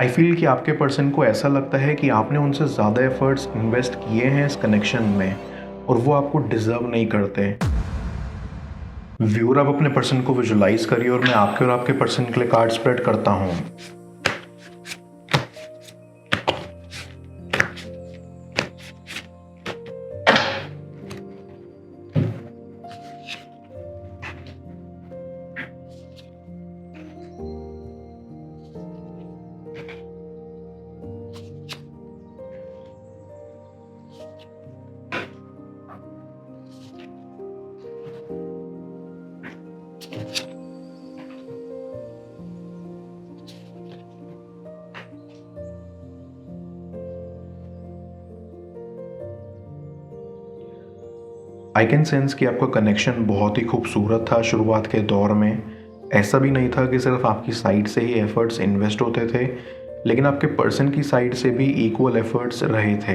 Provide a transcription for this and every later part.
I feel कि आपके person को ऐसा लगता है कि आपने उनसे ज़्यादा एफर्ट्स इन्वेस्ट किए हैं इस कनेक्शन में और वो आपको डिज़र्व नहीं करते। व्यूअर, आप अपने पर्सन को विजुलाइज करिए और मैं आपके और आपके पर्सन के लिए कार्ड स्प्रेड करता हूँ। आई कैन सेंस कि आपका कनेक्शन बहुत ही खूबसूरत था शुरुआत के दौर में। ऐसा भी नहीं था कि सिर्फ आपकी साइड से ही एफर्ट्स इन्वेस्ट होते थे, लेकिन आपके पर्सन की साइड से भी इक्वल एफर्ट्स रहे थे।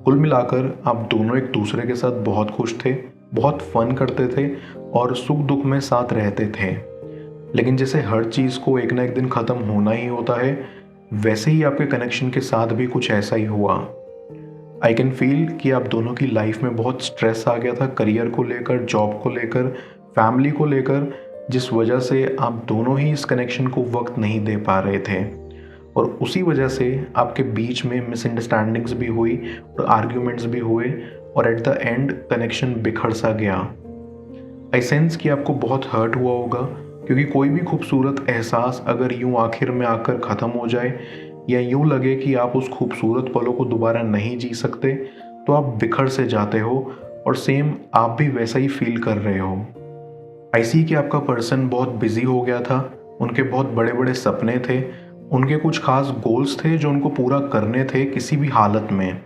कुल मिलाकर आप दोनों एक दूसरे के साथ बहुत खुश थे, बहुत फन करते थे और सुख दुख में साथ रहते थे। लेकिन जैसे हर चीज़ को एक ना एक दिन ख़त्म होना ही होता है, वैसे ही आपके कनेक्शन के साथ भी कुछ ऐसा ही हुआ। आई कैन फील कि आप दोनों की लाइफ में बहुत स्ट्रेस आ गया था, करियर को लेकर, जॉब को लेकर, फैमिली को लेकर, जिस वजह से आप दोनों ही इस कनेक्शन को वक्त नहीं दे पा रहे थे। और उसी वजह से आपके बीच में मिसअंडरस्टैंडिंग्स भी हुई और आर्ग्यूमेंट्स भी हुए और एट द एंड कनेक्शन बिखर सा गया। आई सेंस कि आपको बहुत हर्ट हुआ होगा, क्योंकि कोई भी खूबसूरत एहसास अगर यूं आखिर में आकर ख़त्म हो जाए या यूं लगे कि आप उस खूबसूरत पलों को दोबारा नहीं जी सकते, तो आप बिखर से जाते हो और सेम आप भी वैसा ही फील कर रहे हो। आई सी कि आपका पर्सन बहुत बिजी हो गया था, उनके बहुत बड़े बड़े सपने थे, उनके कुछ खास गोल्स थे जो उनको पूरा करने थे किसी भी हालत में,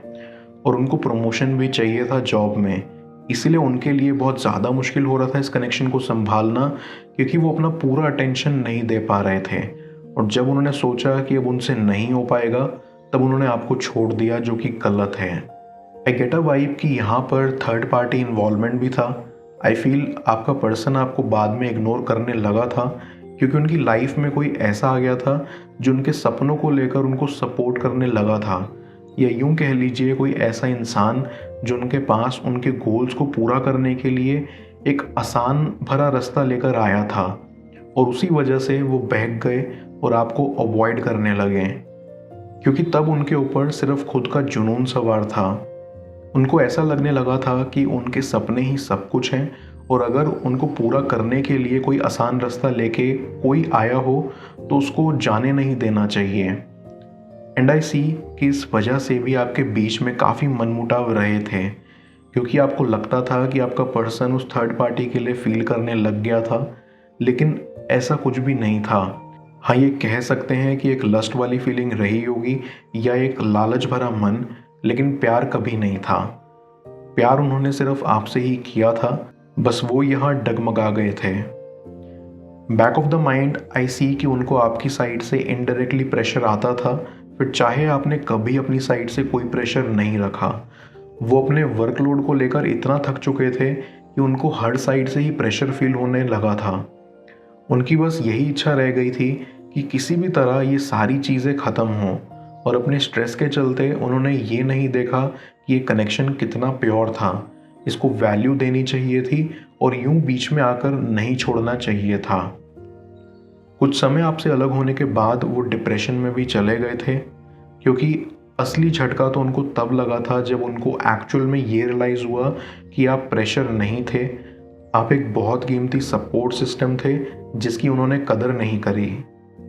और उनको प्रमोशन भी चाहिए था जॉब में। इसीलिए उनके लिए बहुत ज़्यादा मुश्किल हो रहा था इस कनेक्शन को संभालना, क्योंकि वो अपना पूरा अटेंशन नहीं दे पा रहे थे। और जब उन्होंने सोचा कि अब उनसे नहीं हो पाएगा, तब उन्होंने आपको छोड़ दिया, जो कि गलत है। आई गेट अ वाइब कि यहाँ पर थर्ड पार्टी इन्वॉल्वमेंट भी था। आई फील आपका पर्सन आपको बाद में इग्नोर करने लगा था, क्योंकि उनकी लाइफ में कोई ऐसा आ गया था जो उनके सपनों को लेकर उनको सपोर्ट करने लगा था, या यूं कह लीजिए कोई ऐसा इंसान जो उनके पास उनके गोल्स को पूरा करने के लिए एक आसान भरा रास्ता लेकर आया था, और उसी वजह से वो बहक गए और आपको अवॉइड करने लगे, क्योंकि तब उनके ऊपर सिर्फ खुद का जुनून सवार था। उनको ऐसा लगने लगा था कि उनके सपने ही सब कुछ हैं, और अगर उनको पूरा करने के लिए कोई आसान रास्ता लेके कोई आया हो तो उसको जाने नहीं देना चाहिए। एंड आई सी कि इस वजह से भी आपके बीच में काफ़ी मनमुटाव रहे थे, क्योंकि आपको लगता था कि आपका पर्सन उस थर्ड पार्टी के लिए फील करने लग गया था, लेकिन ऐसा कुछ भी नहीं था। हाँ, ये कह सकते हैं कि एक लस्ट वाली फीलिंग रही होगी या एक लालच भरा मन, लेकिन प्यार कभी नहीं था। प्यार उन्होंने सिर्फ आपसे ही किया था, बस वो यहाँ डगमगा गए थे। Back of the mind I see कि उनको आपकी साइड से इनडायरेक्टली प्रेशर आता था, फिर चाहे आपने कभी अपनी साइड से कोई प्रेशर नहीं रखा। वो अपने वर्कलोड को लेकर इतना थक चुके थे कि उनको हर साइड से ही प्रेशर फील होने लगा था। उनकी बस यही इच्छा रह गई थी कि किसी भी तरह ये सारी चीज़ें ख़त्म हों, और अपने स्ट्रेस के चलते उन्होंने ये नहीं देखा कि ये कनेक्शन कितना प्योर था, इसको वैल्यू देनी चाहिए थी और यूं बीच में आकर नहीं छोड़ना चाहिए था। कुछ समय आपसे अलग होने के बाद वो डिप्रेशन में भी चले गए थे, क्योंकि असली झटका तो उनको तब लगा था जब उनको एक्चुअल में ये रियलाइज़ हुआ कि आप प्रेशर नहीं थे, आप एक बहुत कीमती सपोर्ट सिस्टम थे जिसकी उन्होंने कदर नहीं करी।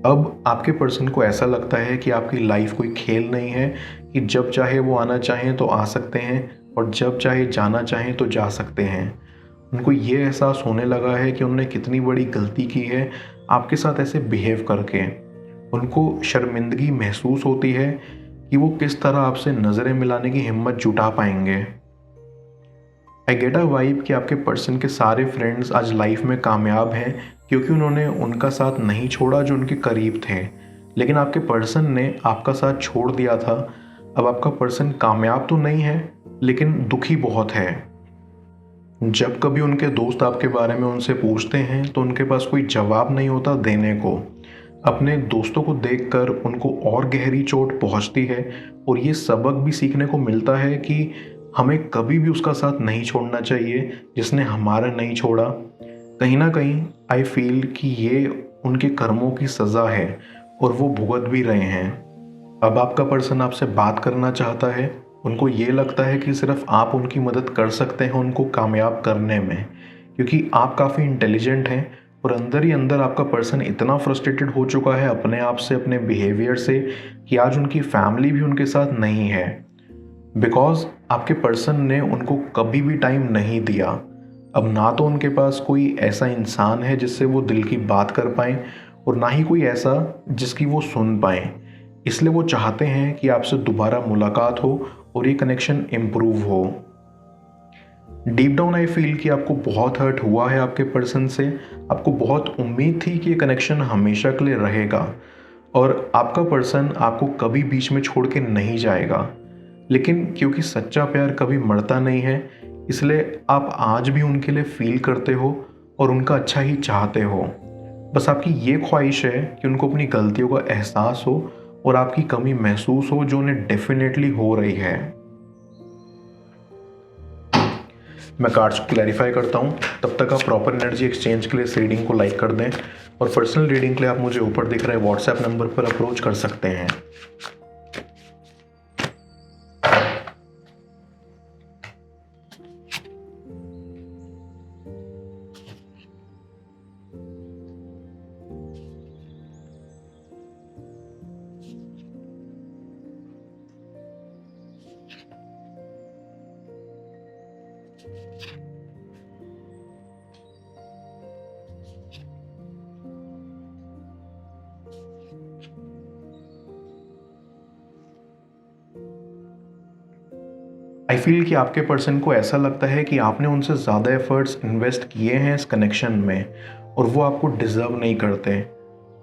अब आपके पर्सन को ऐसा लगता है कि आपकी लाइफ कोई खेल नहीं है, कि जब चाहे वो आना चाहें तो आ सकते हैं और जब चाहे जाना चाहें तो जा सकते हैं। उनको ये एहसास होने लगा है कि उन्होंने कितनी बड़ी गलती की है आपके साथ ऐसे बिहेव करके। उनको शर्मिंदगी महसूस होती है कि वो किस तरह आपसे नज़रें मिलाने की हिम्मत जुटा पाएंगे। आई गेट अ वाइब कि आपके पर्सन के सारे फ्रेंड्स आज लाइफ में कामयाब हैं, क्योंकि उन्होंने उनका साथ नहीं छोड़ा जो उनके करीब थे, लेकिन आपके पर्सन ने आपका साथ छोड़ दिया था। अब आपका पर्सन कामयाब तो नहीं है, लेकिन दुखी बहुत है। जब कभी उनके दोस्त आपके बारे में उनसे पूछते हैं तो उनके पास कोई जवाब नहीं होता देने को। अपने दोस्तों को देखकर उनको और गहरी चोट पहुंचती है और ये सबक भी सीखने को मिलता है कि हमें कभी भी उसका साथ नहीं छोड़ना चाहिए जिसने हमारा नहीं छोड़ा। कहीं ना कहीं आई फील कि ये उनके कर्मों की सज़ा है और वो भुगत भी रहे हैं। अब आपका पर्सन आपसे बात करना चाहता है, उनको ये लगता है कि सिर्फ आप उनकी मदद कर सकते हैं उनको कामयाब करने में, क्योंकि आप काफ़ी इंटेलिजेंट हैं और अंदर ही अंदर आपका पर्सन इतना फ्रस्ट्रेटेड हो चुका है अपने आप से, अपने बिहेवियर से, कि आज उनकी फैमिली भी उनके साथ नहीं है बिकॉज आपके पर्सन ने उनको कभी भी टाइम नहीं दिया। अब ना तो उनके पास कोई ऐसा इंसान है जिससे वो दिल की बात कर पाएँ और ना ही कोई ऐसा जिसकी वो सुन पाएँ। इसलिए वो चाहते हैं कि आपसे दोबारा मुलाकात हो और ये कनेक्शन इम्प्रूव हो। डीप डाउन आई फील कि आपको बहुत हर्ट हुआ है आपके पर्सन से, आपको बहुत उम्मीद थी कि ये कनेक्शन हमेशा के लिए रहेगा और आपका पर्सन आपको कभी बीच में छोड़ के नहीं जाएगा। लेकिन क्योंकि सच्चा प्यार कभी मरता नहीं है, इसलिए आप आज भी उनके लिए फील करते हो और उनका अच्छा ही चाहते हो। बस आपकी ये ख्वाहिश है कि उनको अपनी गलतियों का एहसास हो और आपकी कमी महसूस हो, जो उन्हें डेफिनेटली हो रही है। मैं कार्ड्स को क्लैरिफाई करता हूँ, तब तक आप प्रॉपर एनर्जी एक्सचेंज के लिए इस रीडिंग को लाइक कर दें और पर्सनल रीडिंग के लिए आप मुझे ऊपर दिख रहे व्हाट्सएप नंबर पर अप्रोच कर सकते हैं। आई फील कि आपके पर्सन को ऐसा लगता है कि आपने उनसे ज़्यादा एफर्ट्स इन्वेस्ट किए हैं इस कनेक्शन में और वो आपको डिज़र्व नहीं करते।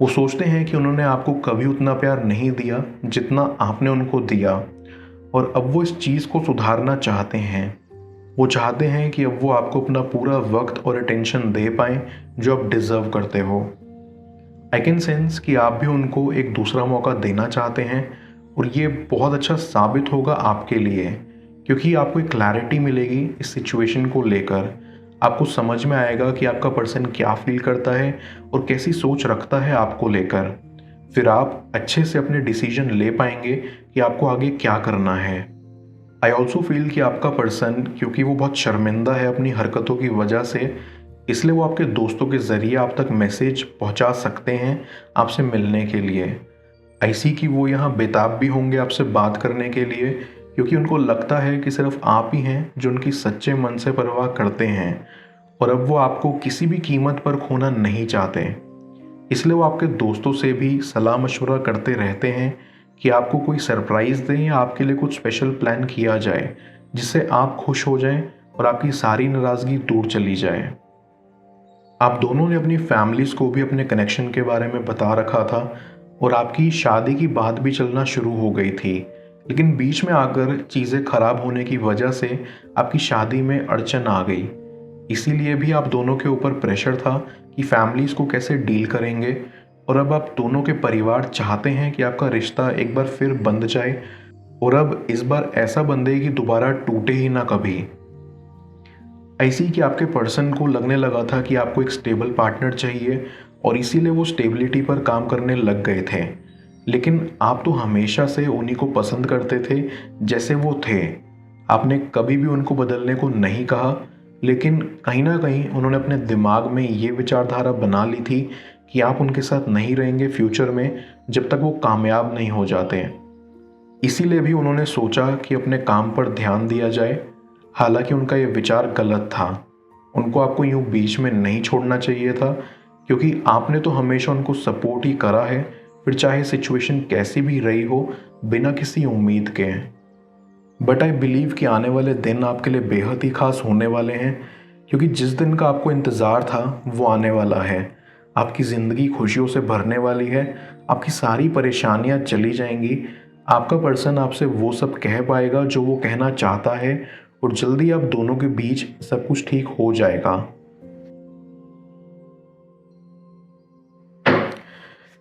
वो सोचते हैं कि उन्होंने आपको कभी उतना प्यार नहीं दिया जितना आपने उनको दिया और अब वो इस चीज़ को सुधारना चाहते हैं। वो चाहते हैं कि अब वो आपको अपना पूरा वक्त और अटेंशन दे पाएँ जो आप डिज़र्व करते हो। आई कैन सेंस कि आप भी उनको एक दूसरा मौका देना चाहते हैं और ये बहुत अच्छा साबित होगा आपके लिए, क्योंकि आपको एक क्लैरिटी मिलेगी इस सिचुएशन को लेकर। आपको समझ में आएगा कि आपका पर्सन क्या फील करता है और कैसी सोच रखता है आपको लेकर। फिर आप अच्छे से अपने डिसीजन ले पाएंगे कि आपको आगे क्या करना है। आई ऑल्सो फील कि आपका पर्सन, क्योंकि वो बहुत शर्मिंदा है अपनी हरकतों की वजह से, इसलिए वो आपके दोस्तों के ज़रिए आप तक मैसेज पहुंचा सकते हैं आपसे मिलने के लिए। ऐसी कि वो यहाँ बेताब भी होंगे आपसे बात करने के लिए, क्योंकि उनको लगता है कि सिर्फ आप ही हैं जो उनकी सच्चे मन से परवाह करते हैं और अब वो आपको किसी भी कीमत पर खोना नहीं चाहते। इसलिए वो आपके दोस्तों से भी सलाह मशवरा करते रहते हैं कि आपको कोई सरप्राइज़ दें या आपके लिए कुछ स्पेशल प्लान किया जाए जिससे आप खुश हो जाएं और आपकी सारी नाराज़गी दूर चली जाए। आप दोनों ने अपनी फैमिलीज़ को भी अपने कनेक्शन के बारे में बता रखा था और आपकी शादी की बात भी चलना शुरू हो गई थी, लेकिन बीच में आकर चीज़ें खराब होने की वजह से आपकी शादी में अड़चन आ गई। इसीलिए भी आप दोनों के ऊपर प्रेशर था कि फैमिलीज़ को कैसे डील करेंगे और अब आप दोनों के परिवार चाहते हैं कि आपका रिश्ता एक बार फिर बंध जाए और अब इस बार ऐसा बंधे कि दोबारा टूटे ही ना कभी। ऐसी कि आपके पर्सन को लगने लगा था कि आपको एक स्टेबल पार्टनर चाहिए और इसीलिए वो स्टेबिलिटी पर काम करने लग गए थे। लेकिन आप तो हमेशा से उन्हीं को पसंद करते थे जैसे वो थे। आपने कभी भी उनको बदलने को नहीं कहा, लेकिन कहीं ना कहीं उन्होंने अपने दिमाग में ये विचारधारा बना ली थी कि आप उनके साथ नहीं रहेंगे फ्यूचर में जब तक वो कामयाब नहीं हो जाते। इसीलिए भी उन्होंने सोचा कि अपने काम पर ध्यान दिया जाए। हालांकि उनका ये विचार गलत था। उनको आपको यूं बीच में नहीं छोड़ना चाहिए था, क्योंकि आपने तो हमेशा उनको सपोर्ट ही करा है, फिर चाहे सिचुएशन कैसी भी रही हो, बिना किसी उम्मीद के। बट आई बिलीव कि आने वाले दिन आपके लिए बेहद ही खास होने वाले हैं, क्योंकि जिस दिन का आपको इंतज़ार था वो आने वाला है। आपकी ज़िंदगी खुशियों से भरने वाली है, आपकी सारी परेशानियां चली जाएंगी। आपका पर्सन आपसे वो सब कह पाएगा जो वो कहना चाहता है और जल्दी आप दोनों के बीच सब कुछ ठीक हो जाएगा।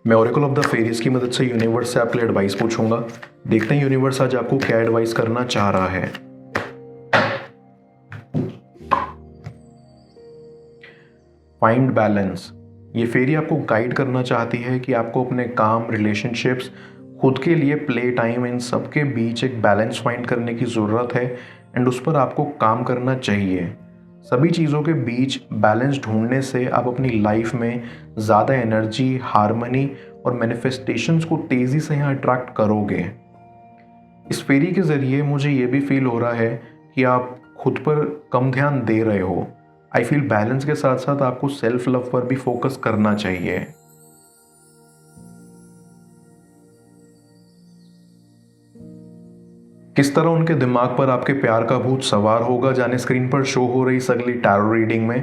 मैं ओरेकल ऑफ द फेरीज की मदद से यूनिवर्स से आपके लिए एडवाइस पूछूंगा। देखते हैं यूनिवर्स आज आपको क्या एडवाइस करना चाह रहा है। Find balance. ये फेरी आपको गाइड करना चाहती है कि आपको अपने काम, रिलेशनशिप्स, खुद के लिए प्ले टाइम, इन सब के बीच एक बैलेंस फाइंड करने की ज़रूरत है एंड उस पर आपको काम करना चाहिए। सभी चीज़ों के बीच बैलेंस ढूंढने से आप अपनी लाइफ में ज़्यादा एनर्जी, हार्मनी और मैनिफेस्टेशंस को तेज़ी से यहाँ अट्रैक्ट करोगे। इस फेरी के ज़रिए मुझे ये भी फील हो रहा है कि आप खुद पर कम ध्यान दे रहे हो। आई फील बैलेंस के साथ साथ आपको सेल्फ लव पर भी फोकस करना चाहिए। किस तरह उनके दिमाग पर आपके प्यार का भूत सवार होगा, जाने स्क्रीन पर शो हो रही इस अगली टैरो रीडिंग में।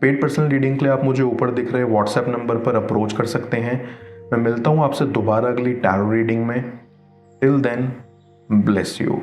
पेड पर्सनल रीडिंग के लिए आप मुझे ऊपर दिख रहे व्हाट्सएप नंबर पर अप्रोच कर सकते हैं। मैं मिलता हूं आपसे दोबारा अगली टैरो रीडिंग में। Till then, bless you.